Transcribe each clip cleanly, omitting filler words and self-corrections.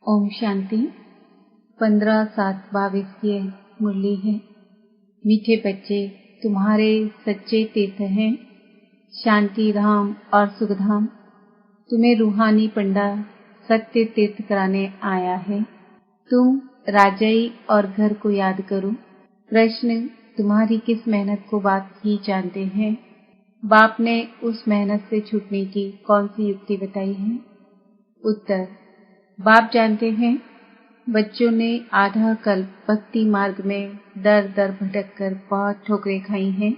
ओम शांति। 15/7/22 की मुरली है। मीठे बच्चे, तुम्हारे सच्चे तीर्थ हैं शांति धाम और सुखधाम। तुम्हें रूहानी पंडा सत्य तीर्थ कराने आया है। तुम राजाई और घर को याद करो। प्रश्न, तुम्हारी किस मेहनत को बाप ही जानते हैं। बाप ने उस मेहनत से छूटने की कौन सी युक्ति बताई है। उत्तर, बाप जानते हैं बच्चों ने आधा कल्प भक्ति मार्ग में दर दर भटक कर बहुत ठोकरें खाई हैं।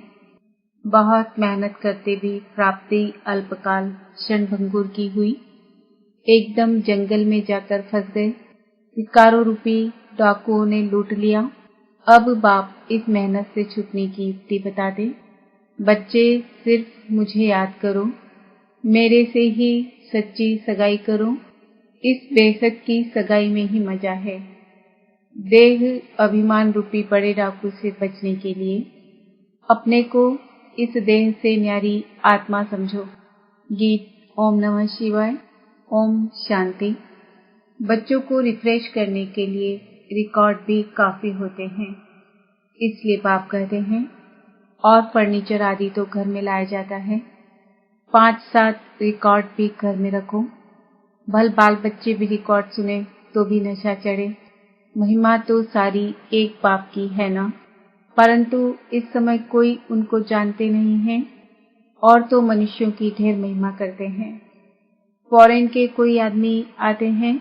बहुत मेहनत करते भी प्राप्ति अल्पकाल क्षणभंगुर की हुई। एकदम जंगल में जाकर फंस गए। विकारों रूपी डाकुओं ने लूट लिया। अब बाप इस मेहनत से छूटने की युक्ति बता दे। बच्चे, सिर्फ मुझे याद करो, मेरे से ही सच्ची सगाई करो। इस बेहद की सगाई में ही मजा है। देह अभिमान रूपी बड़े डाकू से बचने के लिए अपने को इस देह से न्यारी आत्मा समझो। गीत। ओम नमः शिवाय। ओम शांति। बच्चों को रिफ्रेश करने के लिए रिकॉर्ड भी काफी होते हैं, इसलिए बाप कहते हैं और फर्नीचर आदि तो घर में लाया जाता है, 5-7 रिकॉर्ड भी घर में रखो। भल बाल बच्चे भी रिकॉर्ड सुने तो भी नशा चढ़े। महिमा तो सारी एक बाप की है ना, परंतु इस समय कोई उनको जानते नहीं है और तो मनुष्यों की ढेर महिमा करते हैं। फॉरेन के कोई आदमी आते हैं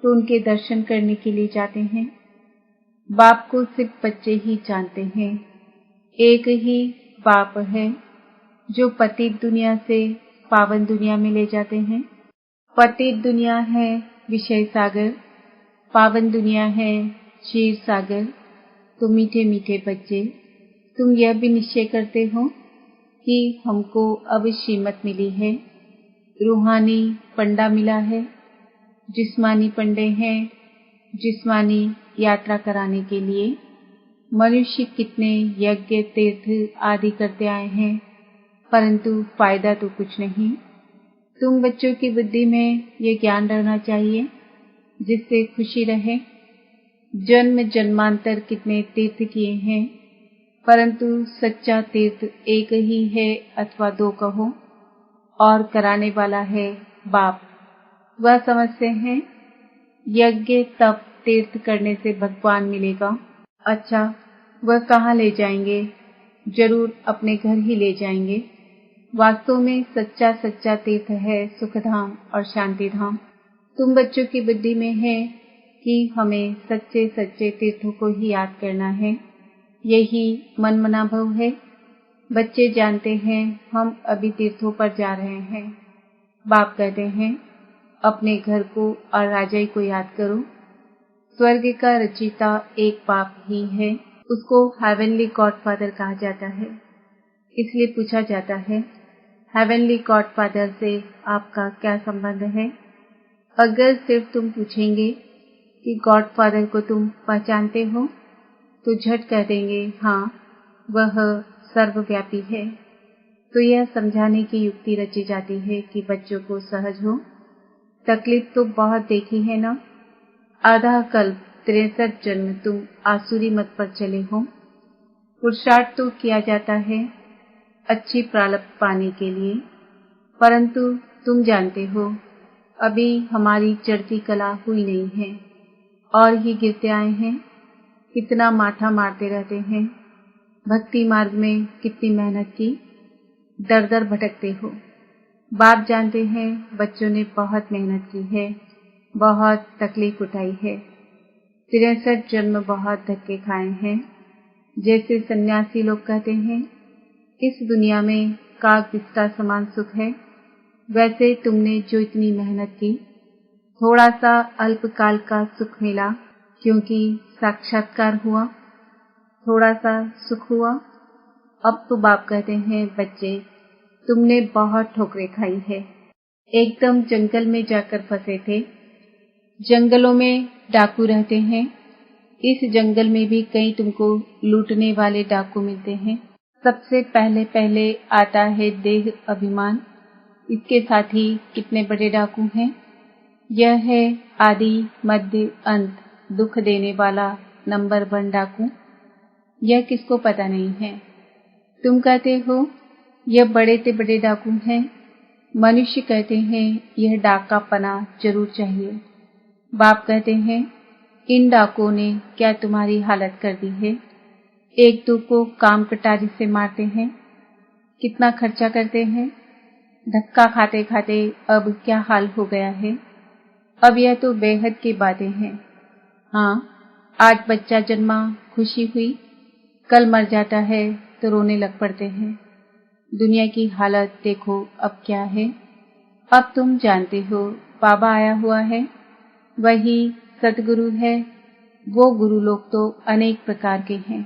तो उनके दर्शन करने के लिए जाते हैं। बाप को सिर्फ बच्चे ही जानते हैं। एक ही बाप है जो पतित दुनिया से पावन दुनिया में ले जाते हैं। पतित दुनिया है विषय सागर, पावन दुनिया है क्षीर सागर। तो मीठे मीठे बच्चे, तुम यह भी निश्चय करते हो कि हमको अब श्रीमत मिली है, रूहानी पंडा मिला है। जिस्मानी पंडे हैं जिस्मानी यात्रा कराने के लिए। मनुष्य कितने यज्ञ तीर्थ आदि करते आए हैं, परंतु फायदा तो कुछ नहीं। तुम बच्चों की बुद्धि में ये ज्ञान रहना चाहिए जिससे खुशी रहे। जन्म जन्मांतर कितने तीर्थ किए हैं, परंतु सच्चा तीर्थ एक ही है अथवा 2 कहो, और कराने वाला है बाप। वह समझते हैं यज्ञ तप तीर्थ करने से भगवान मिलेगा। अच्छा, वह कहाँ ले जाएंगे? जरूर अपने घर ही ले जाएंगे। वास्तव में सच्चा सच्चा तीर्थ है सुखधाम और शांति धाम। तुम बच्चों की बुद्धि में है कि हमें सच्चे सच्चे तीर्थों को ही याद करना है। यही मन मनाभव है। बच्चे जानते हैं हम अभी तीर्थों पर जा रहे हैं। बाप कहते हैं अपने घर को और राजाई को याद करो। स्वर्ग का रचयिता एक बाप ही है। उसको हेवनली गॉडफादर कहा जाता है। इसलिए पूछा जाता है हेवनली गॉडफादर से आपका क्या संबंध है। अगर सिर्फ तुम पूछेंगे कि गॉडफादर को तुम पहचानते हो तो झट कह देंगे हाँ, वह सर्वव्यापी है। तो यह समझाने की युक्ति रची जाती है कि बच्चों को सहज हो। तकलीफ तो बहुत देखी है ना। आधा कल्प 63 जन्म तुम आसुरी मत पर चले हो। पुरुषार्थ तो किया जाता है अच्छी प्रारब्ध पाने के लिए, परंतु तुम जानते हो अभी हमारी चढ़ती कला हुई नहीं है और ही गिरते आए हैं। कितना माथा मारते रहते हैं। भक्ति मार्ग में कितनी मेहनत की, दर दर भटकते हो। बाप जानते हैं बच्चों ने बहुत मेहनत की है, बहुत तकलीफ उठाई है। 63 जन्म बहुत धक्के खाए हैं। जैसे सन्यासी लोग कहते हैं इस दुनिया में काग बिस्ता समान सुख है, वैसे तुमने जो इतनी मेहनत की, थोड़ा सा अल्पकाल का सुख मिला क्योंकि साक्षात्कार हुआ, थोड़ा सा सुख हुआ। अब तो बाप कहते हैं बच्चे, तुमने बहुत ठोकरें खाई है। एकदम जंगल में जाकर फंसे थे। जंगलों में डाकू रहते हैं। इस जंगल में भी कई तुमको लूटने वाले डाकू मिलते हैं। सबसे पहले आता है देह अभिमान। इसके साथ ही कितने बड़े डाकू हैं। यह है आदि मध्य अंत दुख देने वाला नंबर 1 डाकू। यह किसको पता नहीं है। तुम कहते हो यह बड़े से बड़े डाकू हैं। मनुष्य कहते हैं यह डाकापना जरूर चाहिए। बाप कहते हैं इन डाकुओं ने क्या तुम्हारी हालत कर दी है। एक दो को काम कटारी से मारते हैं, कितना खर्चा करते हैं। धक्का खाते खाते अब क्या हाल हो गया है। अब यह तो बेहद की बातें हैं। हाँ, आज बच्चा जन्मा खुशी हुई, कल मर जाता है तो रोने लग पड़ते हैं। दुनिया की हालत देखो अब क्या है। अब तुम जानते हो बाबा आया हुआ है, वही सतगुरु है। वो गुरु लोग तो अनेक प्रकार के हैं,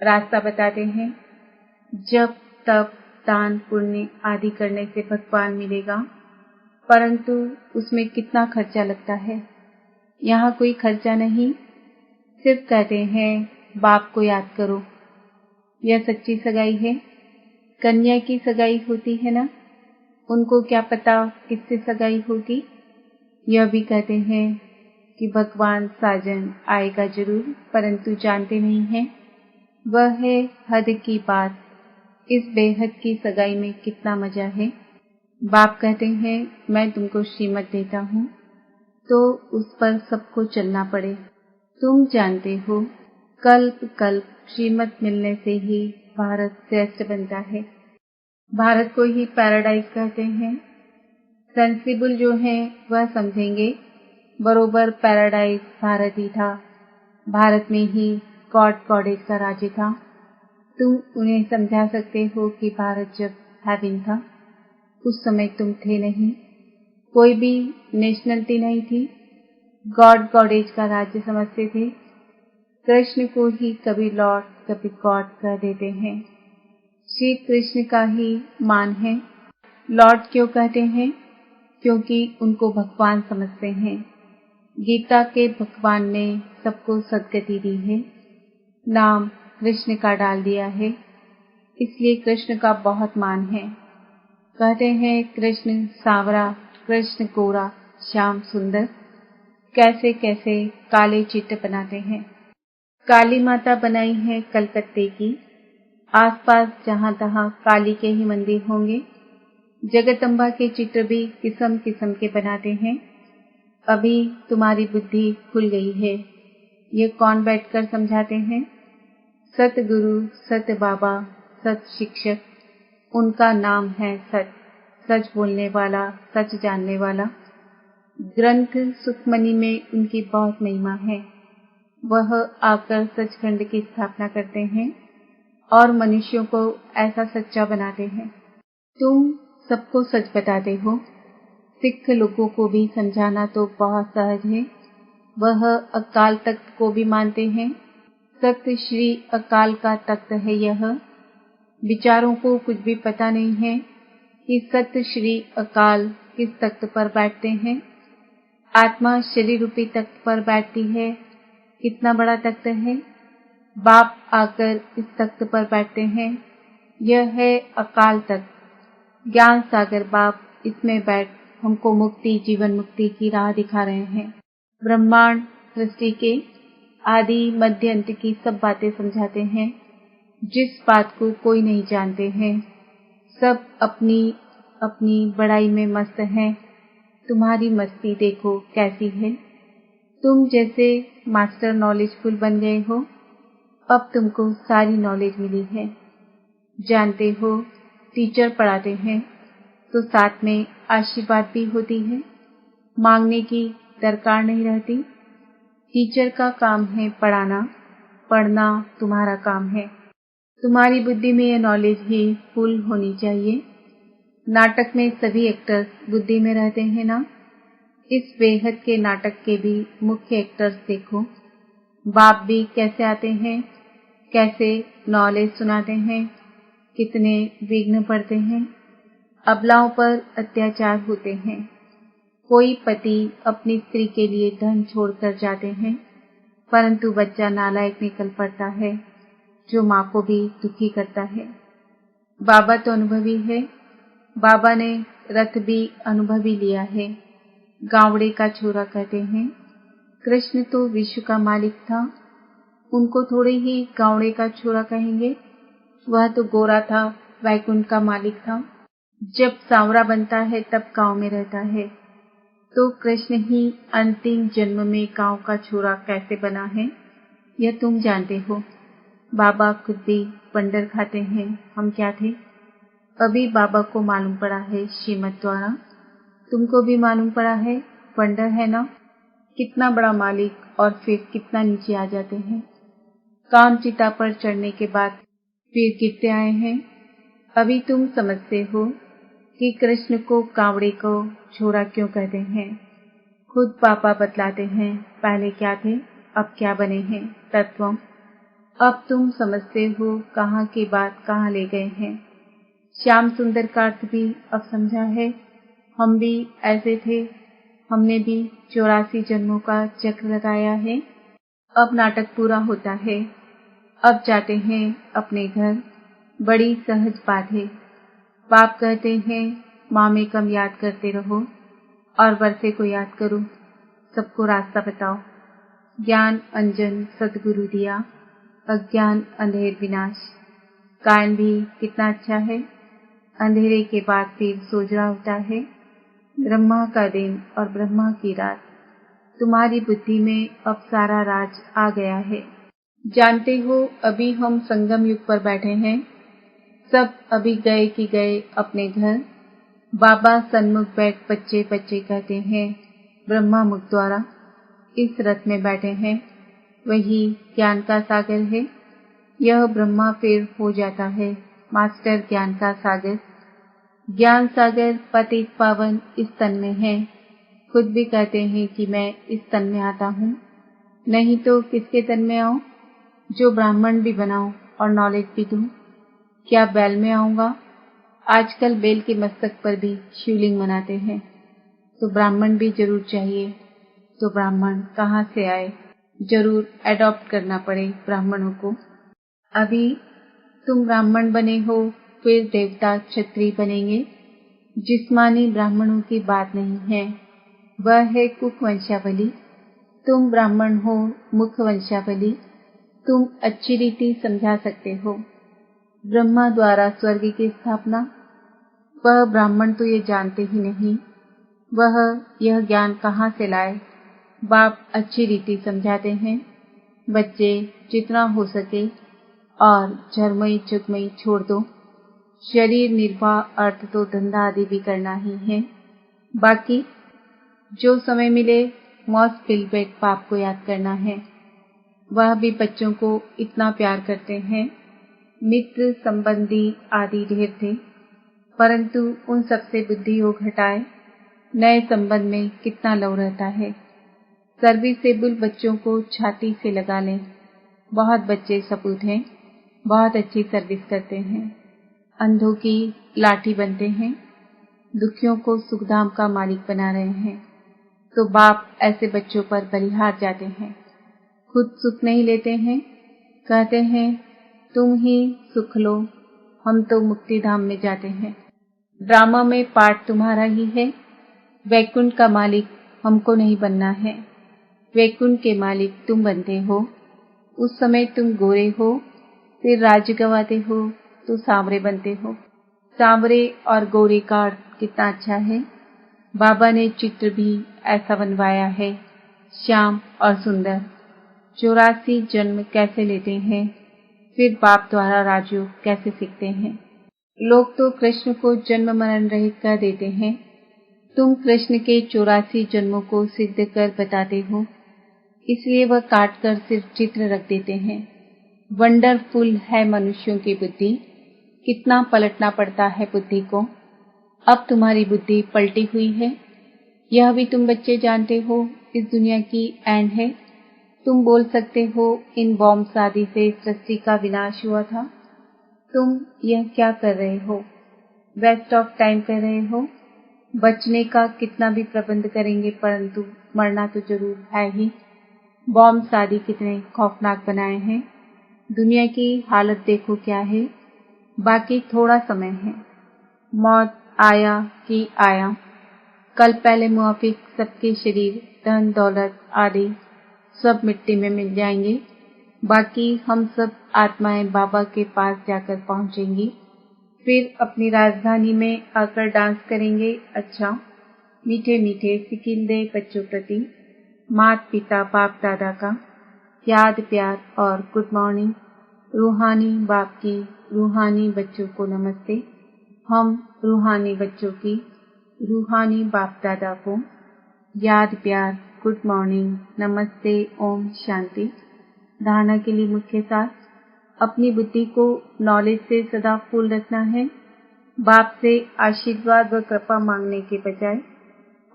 रास्ता बताते हैं। जब तप दान पुण्य आदि करने से भगवान मिलेगा, परंतु उसमें कितना खर्चा लगता है। यहाँ कोई खर्चा नहीं, सिर्फ कहते हैं बाप को याद करो। यह सच्ची सगाई है। कन्या की सगाई होती है ना, उनको क्या पता किससे सगाई होगी। यह भी कहते हैं कि भगवान साजन आएगा जरूर, परंतु जानते नहीं हैं। वह है हद की बात। इस बेहद की सगाई में कितना मजा है। बाप कहते हैं मैं तुमको श्रीमत देता हूँ तो उस पर सबको चलना पड़े। तुम जानते हो कल्प कल्प श्रीमत मिलने से ही भारत श्रेष्ठ बनता है। भारत को ही पैराडाइज कहते हैं। सेंसिबल जो हैं वह समझेंगे बरोबर पैराडाइज भारत ही था। भारत में ही गॉड गॉडेज का राज्य था। तुम उन्हें समझा सकते हो कि भारत जब हेवन था उस समय तुम थे नहीं, कोई भी नेशनलिटी नहीं थी। गॉड गॉडेज का राज्य समझते थे। कृष्ण को ही कभी लॉर्ड कभी गॉड कह देते हैं। श्री कृष्ण का ही मान है। लॉर्ड क्यों कहते हैं? क्योंकि उनको भगवान समझते हैं। गीता के भगवान ने सबको सद्गति दी है, नाम कृष्ण का डाल दिया है, इसलिए कृष्ण का बहुत मान है। कहते हैं कृष्ण सांवरा, कृष्ण गोरा, श्याम सुंदर। कैसे कैसे काले चित्र बनाते हैं। काली माता बनाई है कलकत्ते की। आसपास जहां तहां काली के ही मंदिर होंगे। जगदम्बा के चित्र भी किस्म किस्म के बनाते हैं। अभी तुम्हारी बुद्धि खुल गई है। ये कौन बैठकर समझाते हैं? सतगुरु, सत बाबा, सत शिक्षक, उनका नाम है सच। सच बोलने वाला, सच जानने वाला। ग्रंथ सुखमनी में उनकी बहुत महिमा है। वह आकर सचखंड की स्थापना करते हैं और मनुष्यों को ऐसा सच्चा बनाते हैं। तुम सबको सच बताते हो। सिख लोगों को भी समझाना तो बहुत सहज है। वह अकाल तख्त को भी मानते हैं। सत्य श्री अकाल का तख्त है यह। विचारों को कुछ भी पता नहीं है कि सत्य श्री अकाल किस तख्त पर बैठते हैं। आत्मा शरीर रूपी तख्त पर बैठती है। कितना बड़ा तख्त है। बाप आकर इस तख्त पर बैठते हैं। यह है अकाल तख्त। ज्ञान सागर बाप इसमें बैठ हमको मुक्ति, जीवन मुक्ति की राह दिखा रहे हैं। ब्रह्मांड सृष्टि के आदि मध्य अंत की सब बातें समझाते हैं। जिस बात को कोई नहीं जानते हैं। सब अपनी अपनी बड़ाई में मस्त हैं। तुम्हारी मस्ती देखो कैसी है। तुम जैसे मास्टर नॉलेजफुल बन गए हो। अब तुमको सारी नॉलेज मिली है। जानते हो टीचर पढ़ाते हैं तो साथ में आशीर्वाद भी होती है। मांगने की दरकार नहीं रहती। टीचर का काम है पढ़ाना, पढ़ना तुम्हारा काम है। तुम्हारी बुद्धि में यह नॉलेज ही फुल होनी चाहिए। नाटक में सभी एक्टर्स बुद्धि में रहते हैं ना। इस बेहद के नाटक के भी मुख्य एक्टर्स देखो। बाप भी कैसे आते हैं, कैसे नॉलेज सुनाते हैं, कितने विघ्न पड़ते हैं। अबलाओं पर अत्याचार होते हैं। कोई पति अपनी स्त्री के लिए धन छोड़कर जाते हैं, परंतु बच्चा नालायक निकल पड़ता है जो माँ को भी दुखी करता है। बाबा तो अनुभवी है। बाबा ने रथ भी अनुभवी लिया है। गावड़े का छोरा कहते हैं। कृष्ण तो विश्व का मालिक था, उनको थोड़े ही गावड़े का छोरा कहेंगे। वह तो गोरा था, वैकुंठ का मालिक था। जब सांवरा बनता है तब गांव में रहता है, तो कृष्ण ही अंतिम जन्म में गांव का छोरा कैसे बना है, यह तुम जानते हो। बाबा खुद भी पंडर खाते हैं, हम क्या थे? अभी बाबा को मालूम पड़ा है श्रीमत द्वारा, तुमको भी मालूम पड़ा है, पंडर है ना, कितना बड़ा मालिक और फिर कितना नीचे आ जाते हैं। काम चिता पर चढ़ने के बाद फिर गिरते आए हैं। अभी तुम समझते हो कि कृष्ण को कांवड़े को छोरा क्यों कहते हैं। खुद पापा बतलाते हैं, पहले क्या थे अब क्या बने हैं। तत्व अब तुम समझते हो कहाँ की बात कहाँ ले गए हैं। श्याम सुंदर का अर्थ भी अब समझा है। हम भी ऐसे थे, हमने भी 84 जन्मों का चक्र लगाया है। अब नाटक पूरा होता है, अब जाते हैं अपने घर। बड़ी सहज बात है। बाप कहते हैं माँ में कम याद करते रहो और वर्षे को याद करो, सबको रास्ता बताओ। ज्ञान अंजन सदगुरु दिया, अज्ञान अंधेर विनाश। गायन भी कितना अच्छा है। अंधेरे के बाद फिर सोजरा होता है, ब्रह्मा का दिन और ब्रह्मा की रात। तुम्हारी बुद्धि में अब सारा राज आ गया है। जानते हो अभी हम संगम युग पर बैठे हैं। सब अभी गए कि गए अपने घर। बाबा सन्मुख बैठ बच्चे बच्चे कहते हैं, ब्रह्मा मुख द्वारा इस रथ में बैठे हैं। वही ज्ञान का सागर है। यह ब्रह्मा फिर हो जाता है मास्टर ज्ञान का सागर। ज्ञान सागर पतित पावन इस तन में है। खुद भी कहते हैं कि मैं इस तन में आता हूँ, नहीं तो किसके तन में आऊं? जो ब्राह्मण भी बनाऊं और नॉलेज भी दूं। क्या बैल में आऊंगा? आजकल बैल के मस्तक पर भी शिवलिंग बनाते हैं, तो ब्राह्मण भी जरूर चाहिए। तो ब्राह्मण कहाँ से आए? जरूर एडॉप्ट करना पड़े ब्राह्मणों को। अभी तुम ब्राह्मण बने हो, फिर देवता क्षत्रिय बनेंगे। जिस्मानी ब्राह्मणों की बात नहीं है, वह है कुक वंशावली। तुम ब्राह्मण हो मुख वंशावली। तुम अच्छी रीति समझा सकते हो। ब्रह्मा द्वारा स्वर्ग की स्थापना, वह ब्राह्मण तो ये जानते ही नहीं, वह यह ज्ञान कहाँ से लाए। बाप अच्छी रीति समझाते हैं। बच्चे जितना हो सके और झरमई चुकमई छोड़ दो। शरीर निर्वाह अर्थ तो धंधा आदि भी करना ही है। बाकी जो समय मिले मौज पिलबेट बाप को याद करना है। वह भी बच्चों को इतना प्यार करते हैं। मित्र संबंधी आदि ढेर थे, परंतु उन सबसे बुद्धि योग हटाए। नए संबंध में कितना लव रहता है। सर्विसेबल बच्चों को छाती से लगा लें। बहुत बच्चे सपूत हैं, बहुत अच्छी सर्विस करते हैं। अंधों की लाठी बनते हैं, दुखियों को सुखधाम का मालिक बना रहे हैं। तो बाप ऐसे बच्चों पर बलिहार जाते हैं। खुद सुख नहीं लेते हैं, कहते हैं तुम ही सुख लो, हम तो मुक्ति धाम में जाते हैं। ड्रामा में पार्ट तुम्हारा ही है। वैकुंठ का मालिक हमको नहीं बनना है, वैकुंठ के मालिक तुम बनते हो। उस समय तुम गोरे हो, फिर राज्य गवाते हो तो सांवरे बनते हो। सांवरे और गोरे का अर्थ कितना अच्छा है। बाबा ने चित्र भी ऐसा बनवाया है, श्याम और सुंदर। 84 जन्म कैसे लेते हैं, फिर बाप द्वारा राजयोग कैसे सीखते हैं। लोग तो कृष्ण को जन्म मरण रहित कर देते हैं। तुम कृष्ण के 84 जन्मों को सिद्ध कर बताते हो, इसलिए वह काट कर सिर्फ चित्र रख देते हैं। वंडरफुल है मनुष्यों की बुद्धि, कितना पलटना पड़ता है बुद्धि को। अब तुम्हारी बुद्धि पलटी हुई है, यह भी तुम बच्चे जानते हो। इस दुनिया की एंड है। तुम बोल सकते हो इन बॉम्ब आदि से सृष्टि का विनाश हुआ था। तुम यह क्या कर रहे हो? वेस्ट ऑफ टाइम कर रहे हो। बचने का कितना भी प्रबंध करेंगे, परंतु मरना तो जरूर है ही। बॉम्ब आदि कितने खौफनाक बनाए हैं। दुनिया की हालत देखो क्या है। बाकी थोड़ा समय है। मौत आया कि आया। कल पहले मुआफिक सबके शरीर, धन दौलत आदि सब मिट्टी में मिल जाएंगे। बाकी हम सब आत्माएं बाबा के पास जाकर पहुंचेंगी, फिर अपनी राजधानी में आकर डांस करेंगे। अच्छा, मीठे मीठे सिकिंदे बच्चों प्रति माता पिता बाप दादा का याद प्यार और गुड मॉर्निंग। रूहानी बाप की रूहानी बच्चों को नमस्ते। हम रूहानी बच्चों की रूहानी बाप दादा को याद प्यार गुड मॉर्निंग नमस्ते ओम शांति। धारणा के लिए मुख्य सार, अपनी बुद्धि को नॉलेज से सदा फुल रखना है। बाप से आशीर्वाद व कृपा मांगने के बजाय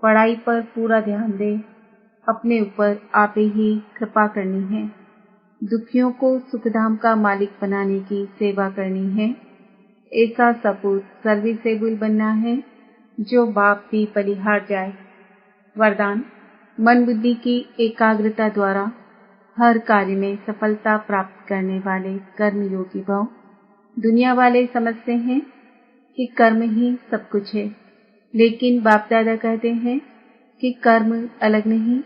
पढ़ाई पर पूरा ध्यान दें। अपने ऊपर आप ही कृपा करनी है। दुखियों को सुखधाम का मालिक बनाने की सेवा करनी है। ऐसा सपूत सर्विसेबल बनना है जो बाप भी बलिहार जाए। वरदान, मन बुद्धि की एकाग्रता द्वारा हर कार्य में सफलता प्राप्त करने वाले कर्मयोगी भव। दुनिया वाले समझते हैं कि कर्म ही सब कुछ है, लेकिन बाप दादा कहते हैं कि कर्म अलग नहीं,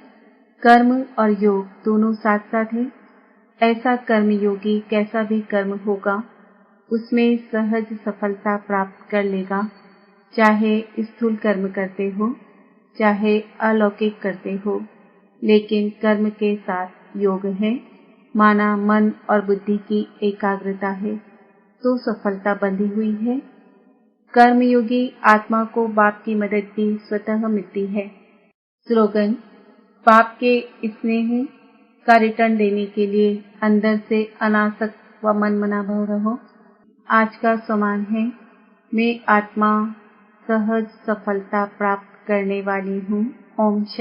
कर्म और योग दोनों साथ साथ है। ऐसा कर्मयोगी कैसा भी कर्म होगा उसमें सहज सफलता प्राप्त कर लेगा, चाहे स्थूल कर्म करते हो चाहे अलौकिक करते हो, लेकिन कर्म के साथ योग है, माना मन और बुद्धि की एकाग्रता है तो सफलता बंधी हुई है। कर्मयोगी आत्मा को बाप की मदद भी स्वतः मिलती है। स्लोगन, बाप के स्नेह का रिटर्न देने के लिए अंदर से अनासक्त व मनमना भाव रहो। आज का सम्मान है, मैं आत्मा सहज सफलता प्राप्त करने वाली हूँ। ओम शांति।